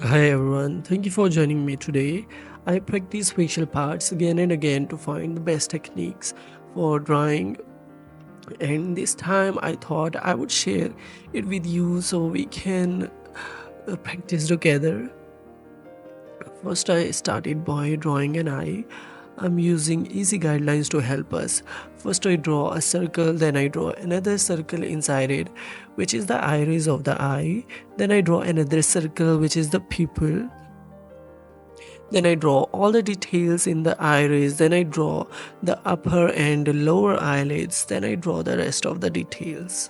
Hi everyone, thank you for joining me today. I practice facial parts again and again to find the best techniques for drawing, and this time I thought I would share it with you so we can practice together. First, I started by drawing an eye. I'm using easy guidelines to help us. First, I draw a circle, then I draw another circle inside it, which is the iris of the eye. Then I draw another circle, which is the pupil. Then I draw all the details in the iris. Then I draw the upper and lower eyelids. Then I draw the rest of the details.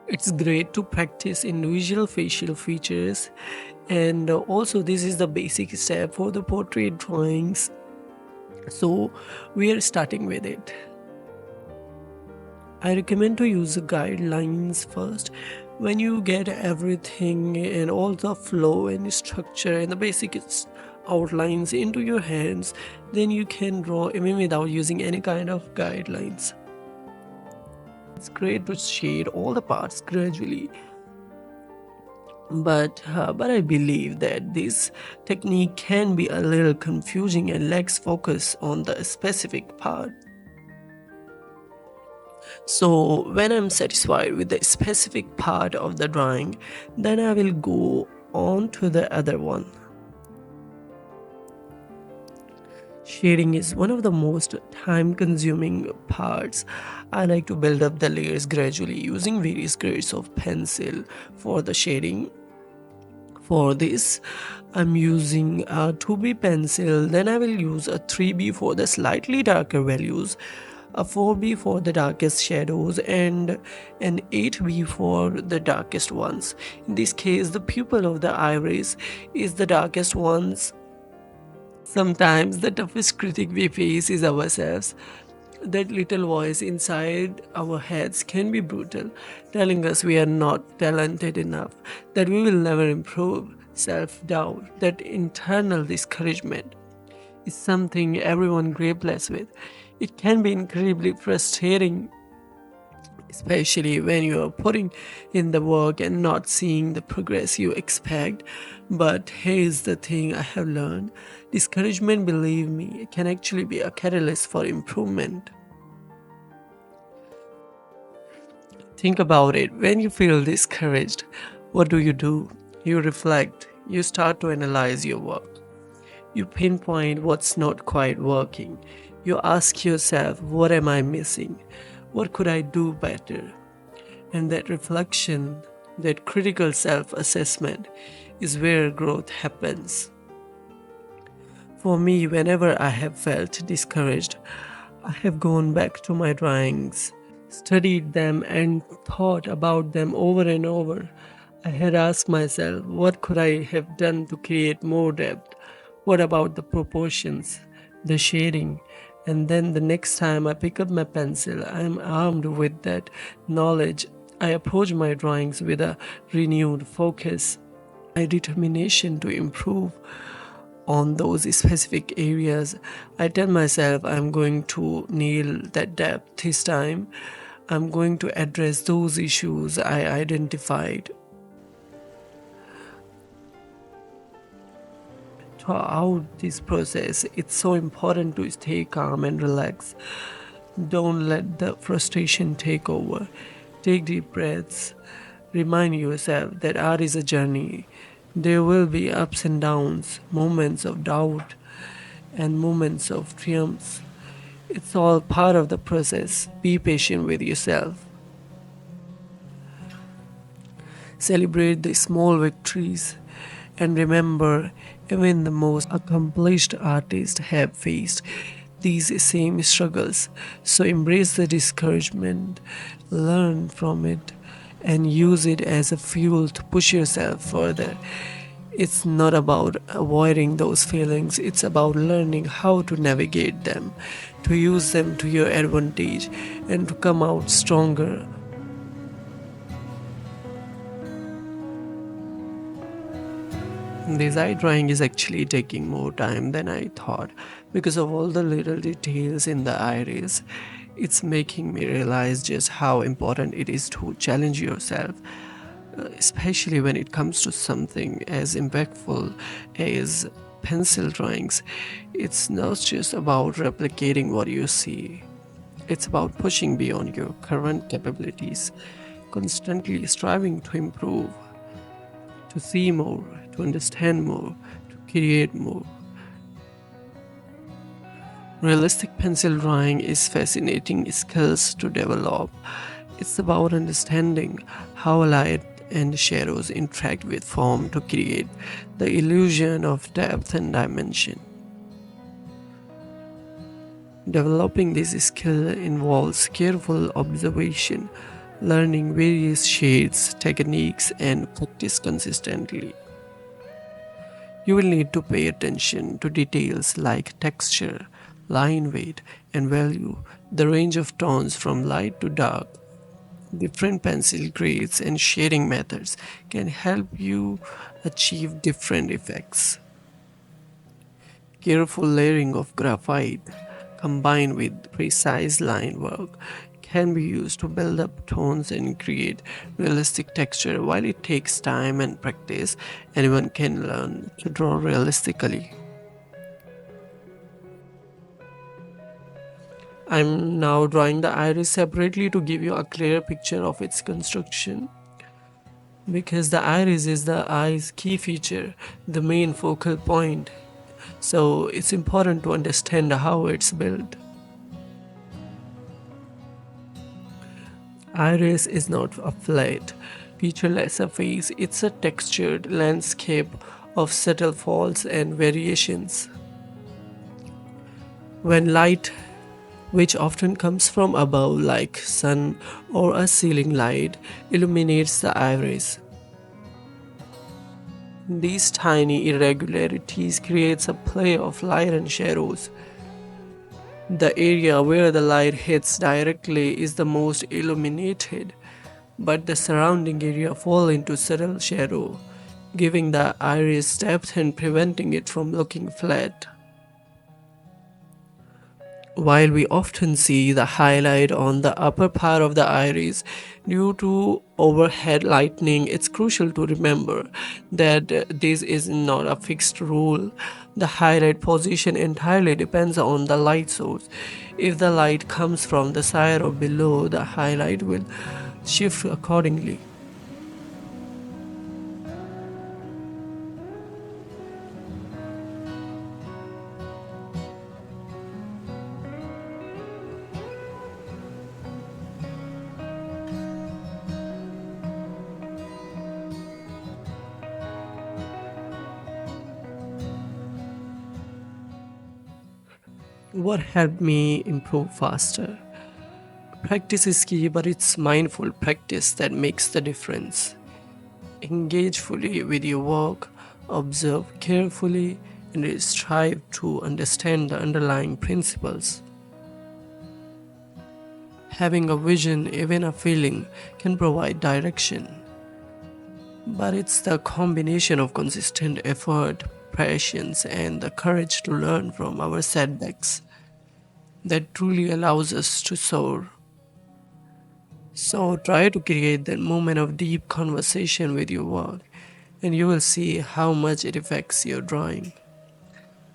It's great to practice individual facial features, and also this is the basic step for the portrait drawings. So we are starting with it. I recommend to use the guidelines first. When you get everything and all the flow and structure and the basic outlines into your hands, then you can draw even without using any kind of guidelines. It's great to shade all the parts gradually, but I believe that this technique can be a little confusing and lacks focus on the specific part. So when I'm satisfied with the specific part of the drawing, then I will go on to the other one. Shading is one of the most time consuming parts. I like to build up the layers gradually using various grades of pencil for the shading. For this, I'm using a 2B pencil, then I will use a 3B for the slightly darker values, a 4B for the darkest shadows, and an 8B for the darkest ones. In this case, the pupil of the iris is the darkest ones. Sometimes the toughest critic we face is ourselves. That little voice inside our heads can be brutal, telling us we are not talented enough, that we will never improve. Self doubt, that internal discouragement, is something everyone grapples with. It can be incredibly frustrating, especially when you are putting in the work and not seeing the progress you expect. But here's the thing I have learned: discouragement, believe me, can actually be a catalyst for improvement. Think about it. When you feel discouraged, what do? You reflect, you start to analyze your work, you pinpoint what's not quite working, you ask yourself, what am I missing? What could I do better? And that reflection, that critical self assessment, is where growth happens. For me, whenever I have felt discouraged, I have gone back to my drawings, studied them, and thought about them over and over. I had asked myself, what could I have done to create more depth? What about the proportions, the shading? And then the next time I pick up my pencil, I am armed with that knowledge. I approach my drawings with a renewed focus, a determination to improve on those specific areas. I tell myself I'm going to nail that depth this time. I'm going to address those issues I identified. Throughout this process, it's so important to stay calm and relax. Don't let the frustration take over. Take deep breaths. Remind yourself that art is a journey. There will be ups and downs, moments of doubt, and moments of triumph. It's all part of the process. Be patient with yourself. Celebrate the small victories. And remember, even the most accomplished artists have faced these same struggles. So embrace the discouragement, learn from it, and use it as a fuel to push yourself further. It's not about avoiding those feelings, it's about learning how to navigate them, to use them to your advantage, and to come out stronger. This eye drawing is actually taking more time than I thought because of all the little details in the iris. It's making me realize just how important it is to challenge yourself. especially when it comes to something as impactful as pencil drawings. It's not just about replicating what you see, it's about pushing beyond your current capabilities, constantly striving to improve, to see more, to understand more, to create more. Realistic pencil drawing is fascinating skills to develop. It's about understanding how light and shadows interact with form to create the illusion of depth and dimension. Developing this skill involves careful observation, learning various shades, techniques, and practice consistently. You will need to pay attention to details like texture, line weight, and value, the range of tones from light to dark. Different pencil grades and shading methods can help you achieve different effects. Careful layering of graphite combined with precise line work can be used to build up tones and create realistic texture. While it takes time and practice, anyone can learn to draw realistically. I'm now drawing the iris separately to give you a clear picture of its construction. Because the iris is the eye's key feature, the main focal point, so it's important to understand how it's built. Iris is not a flat, featureless surface, it's a textured landscape of subtle faults and variations. When light, which often comes from above like sun or a ceiling light, illuminates the iris, these tiny irregularities creates a play of light and shadows. The area where the light hits directly is the most illuminated, but the surrounding area fall into subtle shadow, giving the iris depth and preventing it from looking flat. While we often see the highlight on the upper part of the iris due to overhead lighting, it's crucial to remember that this is not a fixed rule. The highlight position entirely depends on the light source. If the light comes from the side or below, the highlight will shift accordingly. What helped me improve faster? Practice is key, but it's mindful practice that makes the difference. Engage fully with your work, observe carefully, and strive to understand the underlying principles. Having a vision, even a feeling, can provide direction, but it's the combination of consistent effort, patience, and the courage to learn from our setbacks that truly allows us to soar. So try to create that moment of deep conversation with your work, and you will see how much it affects your drawing,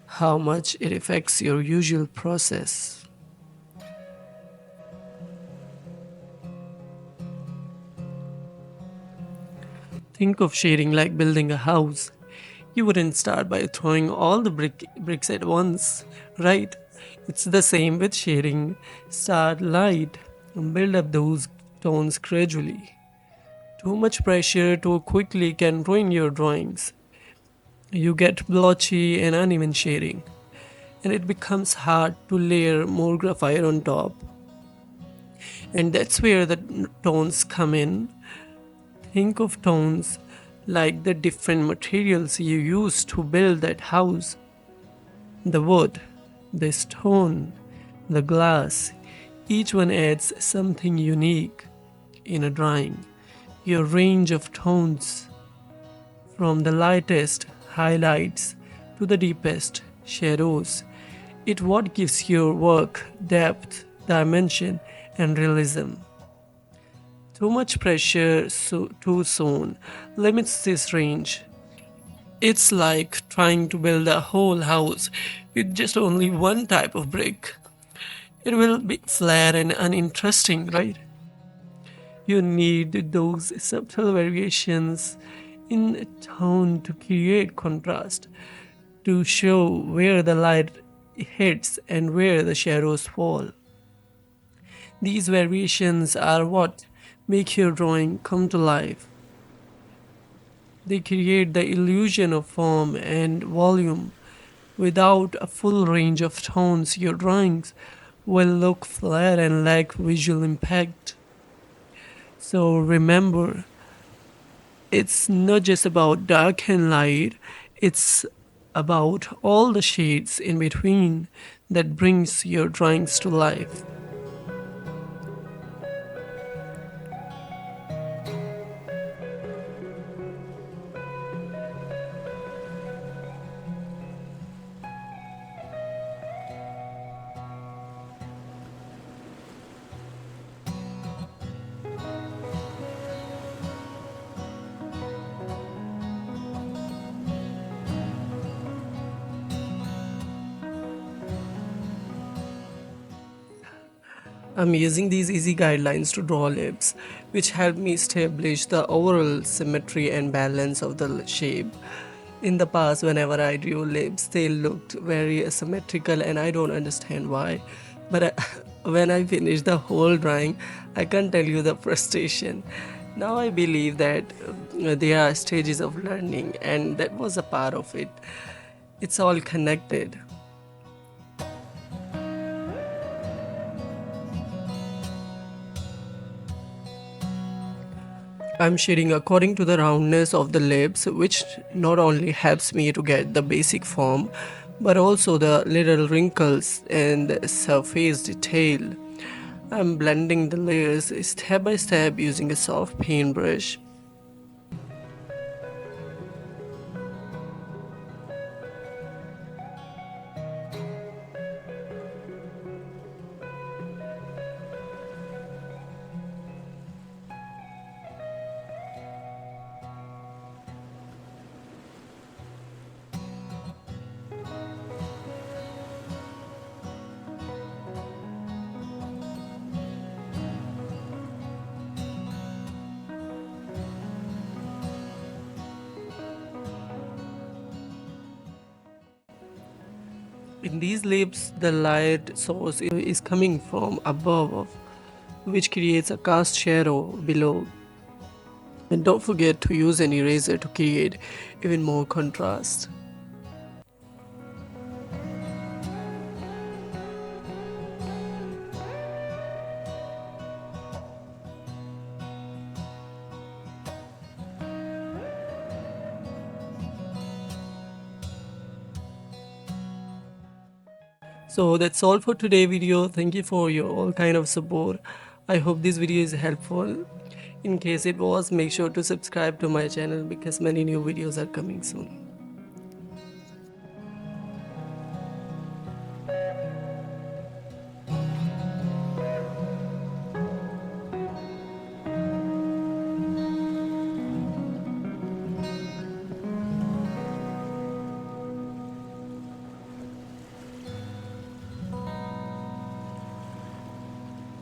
how much it affects your usual process. Think of shading like building a house. You wouldn't start by throwing all the bricks at once, right? It's the same with shading. Start light and build up those tones gradually. Too much pressure too quickly can ruin your drawings. You get blotchy and uneven shading, and it becomes hard to layer more graphite on top. And that's where the tones come in. Think of tones like the different materials you use to build that house: the wood, the stone, the glass. Each one adds something unique in a drawing. Your range of tones, from the lightest highlights to the deepest shadows, it what gives your work depth, dimension, and realism. Too much pressure too soon limits this range. It's like trying to build a whole house with just only one type of brick. It will be flat and uninteresting, right? You need those subtle variations in tone to create contrast, to show where the light hits and where the shadows fall. These variations are what make your drawing come to life. They create the illusion of form and volume. Without a full range of tones, your drawings will look flat and lack visual impact. So remember, it's not just about dark and light, it's about all the shades in between that brings your drawings to life. I'm using these easy guidelines to draw lips, which help me establish the overall symmetry and balance of the shape. In the past, whenever I drew lips, they looked very asymmetrical, and I don't understand why. When I finished the whole drawing, I can't tell you the frustration. Now I believe that there are stages of learning, and that was a part of it. It's all connected. I'm shading according to the roundness of the lips, which not only helps me to get the basic form, but also the little wrinkles and the surface detail. I'm blending the layers step by step using a soft paintbrush. In these lips, the light source is coming from above, which creates a cast shadow below. And don't forget to use an eraser to create even more contrast. So that's all for today video. Thank you for your all kind of support. I hope this video is helpful. In case it was, make sure to subscribe to my channel because many new videos are coming soon.